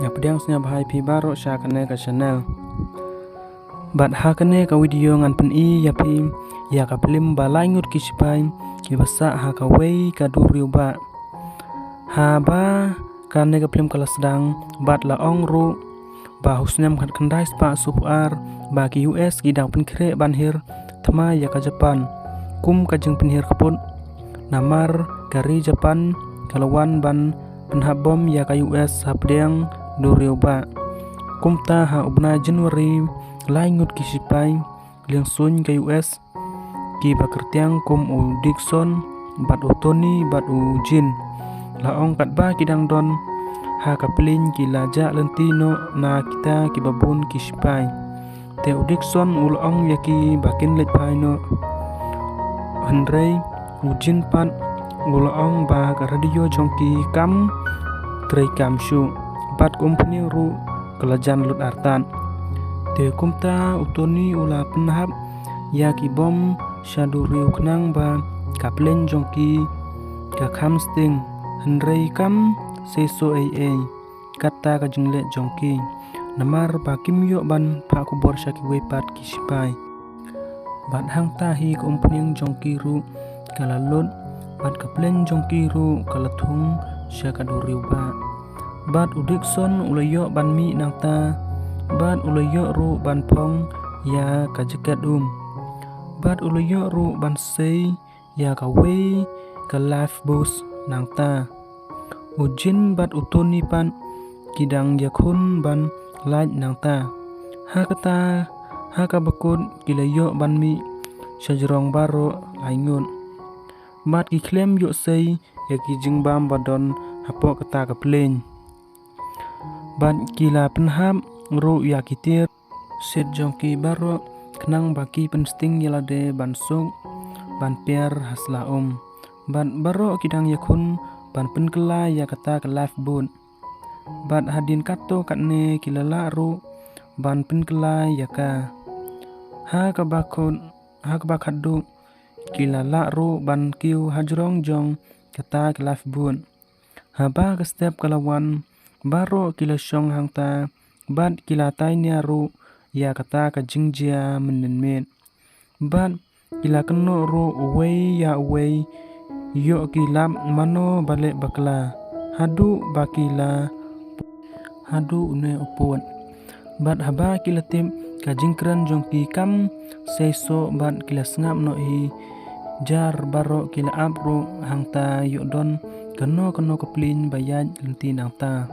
Ngapdiang snya bahai pi baro sya kane ka channel. Bat ha kane ka video ngan pen I ya pi ya ka film balai ngut ki sipai ki basa ha ka wei ka duriu ba. Ha ba kane ka film kala sedang bat la ong ru ba husnyam khat khandai spa supar ba ki US ki dang pen kre banhir thama ya ka Japan kum ka jeng penhir kaput namar kari Japan kalawan ban penhabom ya ka US hapdiang duriu ba kumta ha ubna Januari lai ngut ki sipai liang sun ka US ki bakertiang kum u Dixon bat u Tony bat u Jin la ong kat ba kidang don ha kapelin ki laja lentino na kita ki babun ki sipai te u Dixon ul ong ya ki bakin let pai no Henry u Jin pat ul ong ba ka radio jongki kam trei kam shu bat kumpuni ru kelajan lut artan te kumta utoni ula penhap ya ki bom syaduriu kenang ba kaplen jongki ka kam sting Henry kam seso ai kata ka jingle jongki namar ba kim yo ban pa kubor syaki wepat ki sipai bat hang tahi kumpuni jongki ru kalalut bat kaplen jongki ru kalathung syakaduriu ba bat udikson ulayo ban mi nangta bat ulayo ru ban pong ya ka jaket bat ulayo ru ban sei ya ka wei ka life boost nangta ujin bat utoni pan kidang yakun ban light nangta ha ka bakut kilayo ban mi sajrong baro laingun bat ki klem yo sei ya ki jingbam badon hapo kata ka plane bat kila penham ru ya kitir set jongki baro kenang baki pensting yalade bansuk ban pier hasla bat baro kidang yakun ban penkela ya kata ke life boat bat hadin kato katne kilala ru ban penkela ya ka ha ka bakadu kilala ru ban kiu hajrong jong kata ke life boat haba ke step kalawan baro kila syong hangta bat kila tainya ru ya kata ka jingjia menenmet bat kila keno ru uwei ya uwei yo kilap mano balik bakla hadu bakila hadu une uput bat haba kila tim ka jingkran jongki kam seso bat kila sngap no I jar baro kila abru hangta yo don keno keplin bayat lenti nangta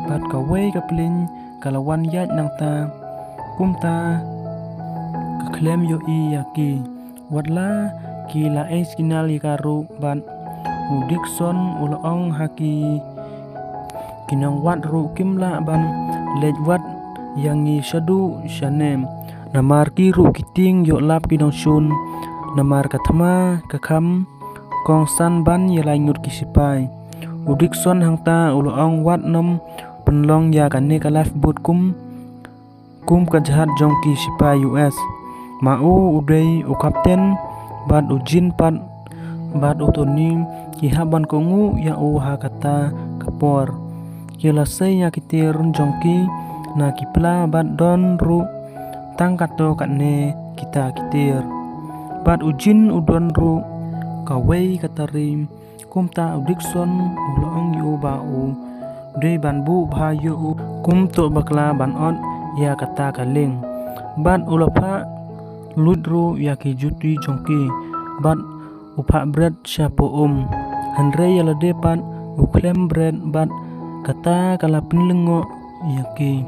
bat ka wei keplin kalawan yat nangta kumta ka klem yo I yaki watla kila kinal yikaru bat Dixon ula ong haki kinang wat ru kimla ban lej wat yangi shadu shanem namar ki ru kiting yo lap kinang shun namar kathama kakam kong san ban yalai ngut kisipai Dixon hangta ula ong wat nom penlong ya kane ka life boat kum ka jahat jongki sipai US mau udai u kapten bat ujin pat bat utoni ki haban kongu ya u ha kata kapor kila sei ya kitir jongki na kipla bat don ru tang kato katne kita kitir bat ujin udon ru kawei katarim kumta Dixon ulong yu ba u dei ban bu bha yu kum to bakla ban on ya kata kaling bat ulapa ludru ya ki juti jongki bat upa bread syapo Henry yalade pan uklem bread bat kata kala penlengo ya ki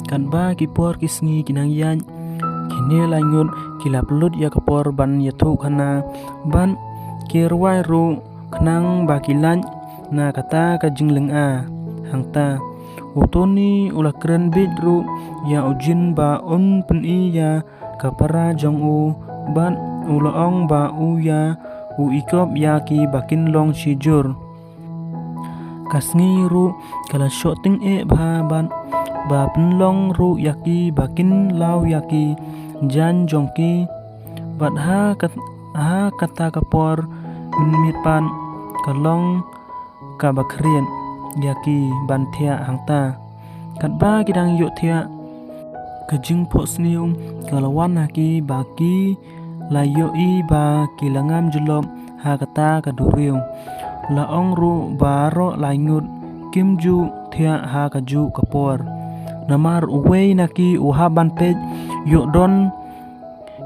kan ba ki por kisngi kinang yan kini langut kila pelut ya kapor ban ya tu kana ban kirwai ru kenang bakilan na kata ka jingleng a hangta utoni ula keren bidru ya ujin ba on pen iya kapara jong u ban ula ong ba u ya u ikop ya ki bakin long sijur kasngi ru kala shooting bha ban ba penlong ru yaki bakin lau yaki jan jongki bat ha kata kapor mipan kalong ka bakrian yaki banthia hangta kat ba kidang yuk thia kajing po sniung kalawan haki baki layo i ba kilangam julop ha kata kaduriu la ong ru baro langut kimju thia ha kaju kapor namar uwei naki uhaban pej yuk don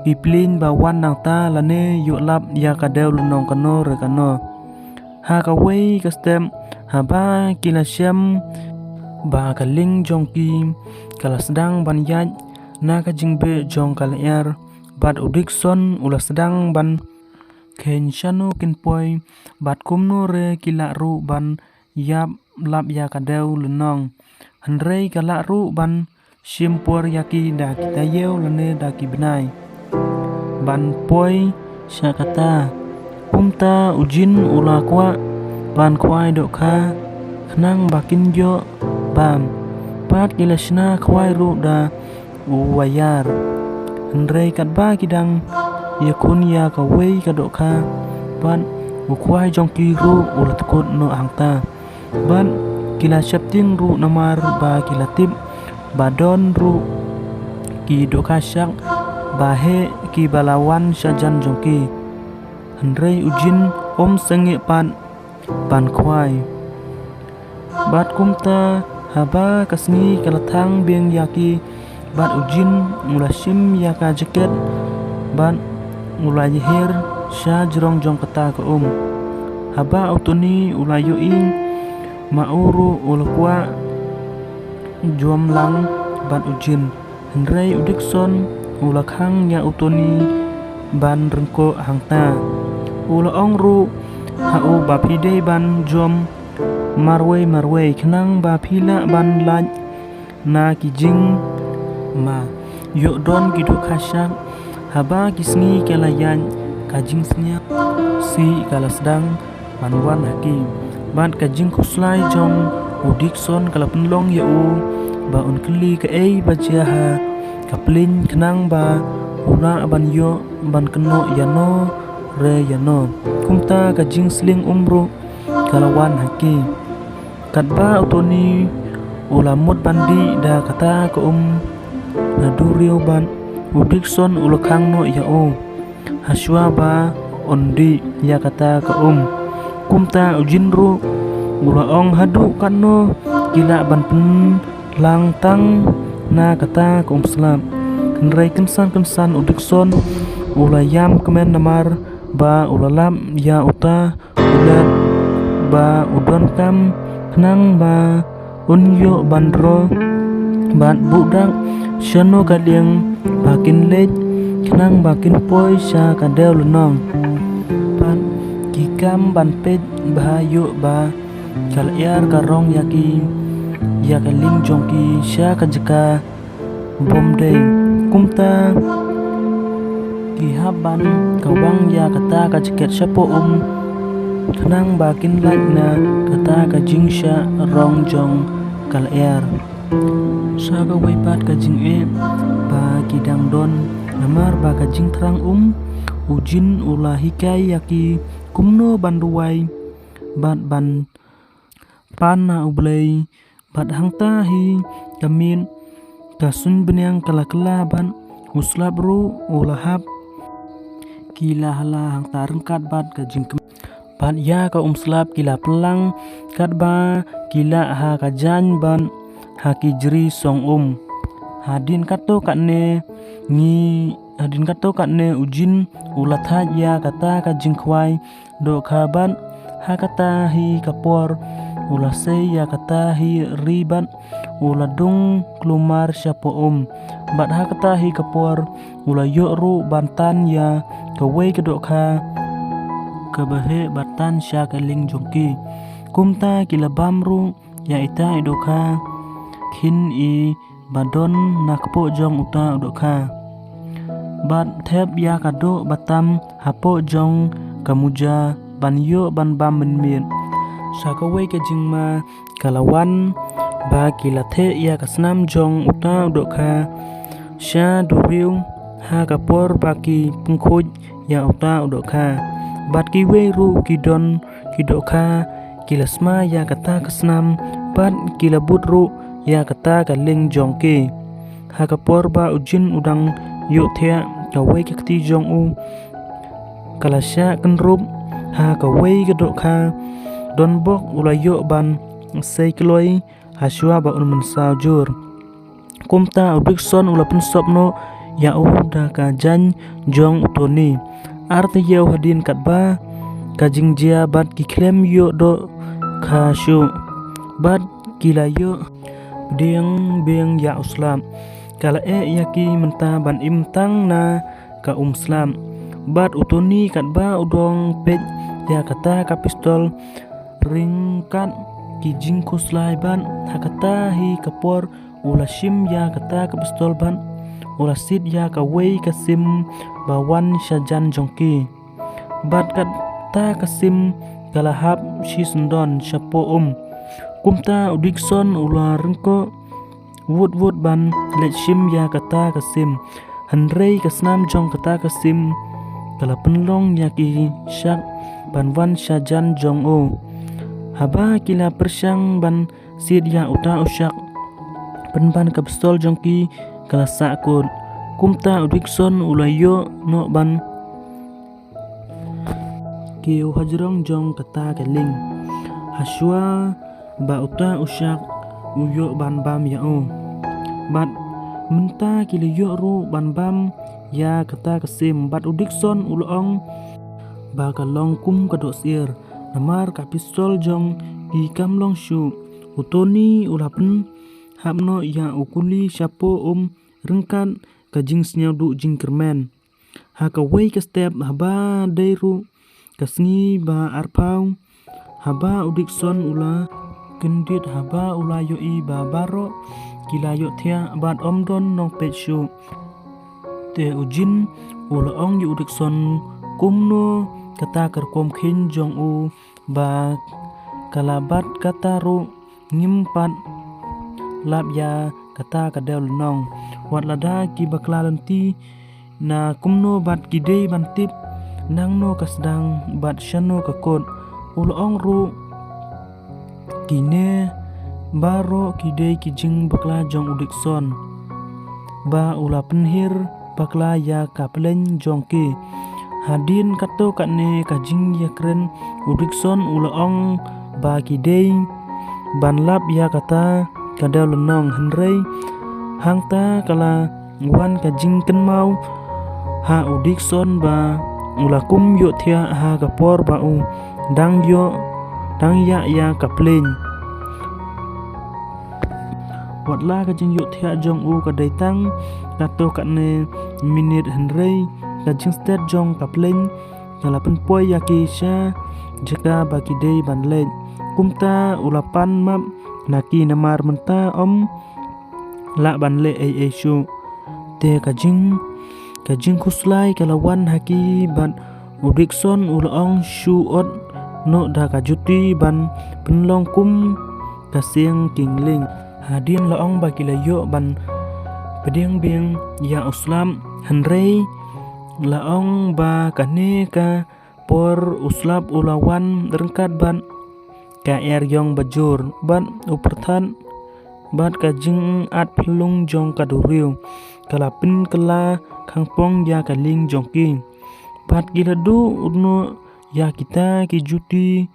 iplin bawan nang ta lane yuk lap ya kadeu lunong kano rekano ha kawei kastem ha ba kilasyam ba kaling jongki kala sedang ban yaj na ka jingbe jong kala er bat udik son ula sedang ban ken shanu kin poi bat kumno re kila ru ban yap lap ya kadeu lunong hanrei kala ru ban shimpor yaki da kita yeu lane da ki benai ban poi syakata pumta ujin ula kwa ban kwai dok kha khnang bakin jo bam pat kilashna kwai ru da uwayar Henrei kat ba kidang yakun ya ka wei ka dok kha ban ukwai jong ki ru ulat kot no angta ban kila syapting ru namar ba kila tip badon ru ki dok kha syak ba he ki balawan syajan jong ki Henrei ujin om senge pan ban kwai bat kumta haba kasni kalathang beng yaki bat ujin mulasim yaka jaket bat mulai her sya jerong jong kata ke haba utuni ulayo ing mauru ulakwa juam lang bat ujin Henrei udikson ulakhang ya utuni ban rengko hangta ula ongru hau bapide ban juam marwei kenang ba pila ban laj na kijing ma yuk don gidu kasyak haba kisngi kelayan kajing senya si kala sedang manwan haki ban kajing kuslai jong udikson kala penlong ya ba un keli ke bajaha kaplin kenang ba ula ban yo ban keno yano re yano kumta kajing sling umru kalawan haki katba utoni ulamut bandi da kata ke na duriu ban udikson ulakhang no ya haswa ba ondi ya kata ke kumta ujinru ula ong hadu kanno gila ban pen lang tang na kata ke selam Henrei kensan udikson ulayam kemen namar ba ulalam ya uta ulat ba udon kam kenang ba unyo bandro bat budak syano kadeng bakin lej kenang bakin poi sya kadeu lunong pan kikam ban pej bahayu ba kal yar karong yaki ya kaling jongki sya kajeka bom dei kumta kihaban kawang ya kata kajiket syapo kenang bakin laj na kata kajing sya rong jong kal er sa ka waipat kajing ba kidang don namar ba kajing terang ujin ulah hikai yaki kumno banduai bat ban pana ublei bat hangta hi kamin kasun benyang kala ban uslab ru ulahap kila hala hangta rengkat bat kajing bat ya ka slap kila pelang kat ba kila ha kajan ban haki jeri song hadin kato katne ujin ulat ya kata kajing kwai do kaban ha kata hi kapor ula sei ya kata hi ribat ula dung klumar syapo bat ha kata hi kapor ula yok ru bantan ya kawei kedok ka kabahe batan sya kaling jongki kumta kila bamru ya ita idoka khin i badon nakpo jong uta udoka bat thep ya kado batam hapo jong kamuja banyo ban bam menmien sakawai kajing ma kalawan ba kila the ya kasnam jong uta udoka sya duriu ha kapor baki pengkoj ya uta udoka bat kiwe ru kidon kidoka kilasma ya kata kesnam bat kila budru ya kata kaling jongke hakapor ba ujin udang yuk thea kawai kati jong u kalasya kenrup kawai gedok ka don bok ulayo ban sei kloi haswa ba un mensajur kumta udikson ula pensopno ya udah kajan jong utoni arti yau hadin katba kajing jia bat kiklem yo do kasyu bat kila yo beng ya uslam kala yaki menta ban imtang na ka slam bat utoni katba udong pet ya kata ka pistol ringkat kijing kuslai ban hakata hi kapor ula shim ya kata ka pistol ban ula sit ya ka wei kasim bawan syajan jongki bat kata kasim kalahap shi sundon syapo kumta udikson ula rengko wud ban let shim ya kata kasim handrei kasnam jong kata kasim kala penlong ya ki syak banwan syajan jong haba kila persyang ban sid ya uta usyak penban ka pistol jongki kala sakut kumta udikson ulayo no ban kiu hajrong jong kata keling haswa ba uta usyak uyo ban bam ya bat menta kiliyo ru ban bam ya kata kasim bat udikson ulong ba kalong kum kadok sir namar ka pistol jong di kamlong shu utoni ulapen hapno ya ukuli syapo rengkan kajing snyaudu jing kermen hakawai ka step haba dairu kasngi ba arpau haba udikson ula kendit haba ula yoi ba baro kilayo thea bat omdon nong petshu te ujin ula ong yu udikson kumno kata kerkom khin jong ba kalabat kata ru ngimpat lap ya kata kadel nong wat lada ki bakla lenti na kumno bat kidei bantip nang no kasdang bat shano kakot ulong ru kine baro kidei kijing bakla jong udikson ba ula penhir bakla ya kaplen jongki hadin kato katne kajing ya keren udikson ulaong ba kidei banlap ya kata kadal lenong henrei hangta kala wan kajing kenmau ha udikson ba ulakum yo thia ha kapor ba dang ya kaplen watla kajing yo thia jong kadai tang kato katne minit henrei kajing stet jong kaplen kala penpoi yaki sya jika bagi dei banlet kumta ulapan map naki namar menta la banle shu te kajing kuslai kalawan haki ban udikson ulong shu ot no da kajuti ban penlong kum kasiang kingling hadin laong bagi layo ban pedeng beng ya uslam henrei laong ba kane ka por uslap ulawan rengkat ban ka yong bajur ban uperthan bat kajing at pelung jong kaduriu kalapin kala kangpong ya kaling jongki bat giladu udno ya kita kijuti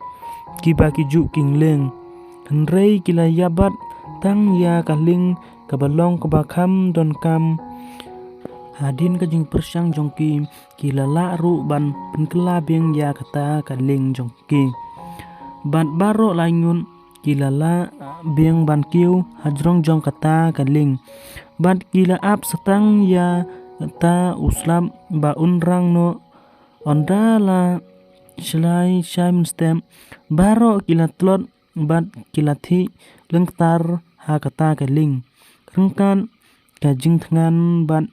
kiba kiju kingleng henrei kila yabat tang ya kaling kabalong kabakam don kam hadin kajing persyang jongki kila la ru ban penkela beng ya kata kaling jongki bat baro langun kila la beng ban kiu hajrong jong kata kaling bat kila ap setang ya kata uslam ba unrang no onda la shlai shaim stem baro kila tlot bat kila thi lengtar ha kata kaling rengkan kajing tngan bat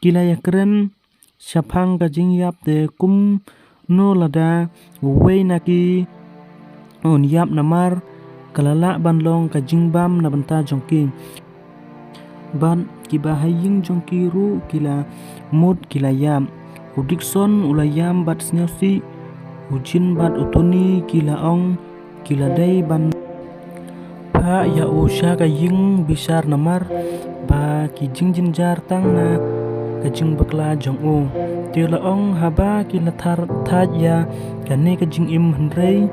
kila ya keren syapang kajing yap te kum no lada wei naki on yap namar kalala banlong kajing bam na banta jongki ban kiba haying jongki ru kila mud kila yam udikson ulayam bat snyausi ujin bat utuni kila ong kila dai ban Pa ya usha ka ying bisar namar ba ki jing jinjar tang na ka jing bakla jong o tila ong haba ki la thar thaj ya kane ka jing im hendrei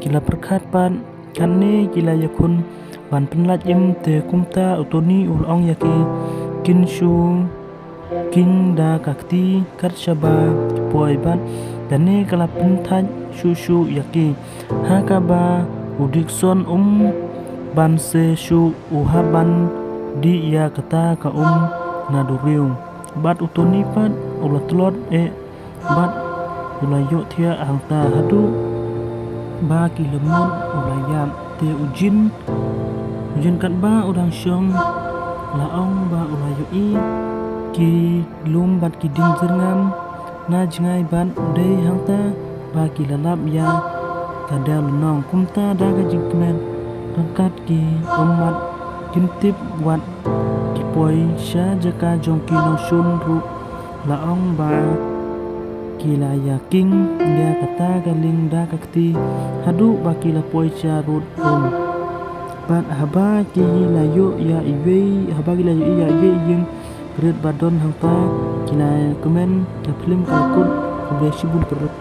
ki la perkhat pan kane ki la yakun ban penlat im te kumta utoni ul ong ya ki kin shu king da kakti kar shaba poi ban kane kala penthaj shu shu yaki hakaba udikson ban se shu uhaban di ya kata ka na duriu bat utoni pat ulat telot bat ulayo thia angta hadu ba ki lemon ulayam te ujin kat ba udang syong laong ba ulayo i ki lum bat ki ding zerngam na jingai ban dei hangta ba ki lalap ya kada lunong kumta da ga jingmen rangkat ki umat kintip wat ki poi sha jaka jong ki no shun ru laong ba ki la ya king dia kata galing da kakti hadu ba ki la poi sha rut bat haba ki la yo ya iwe haba ki la yo ya iwe yeng berat badon hangta kina komen ya film kalkut udah sibul perut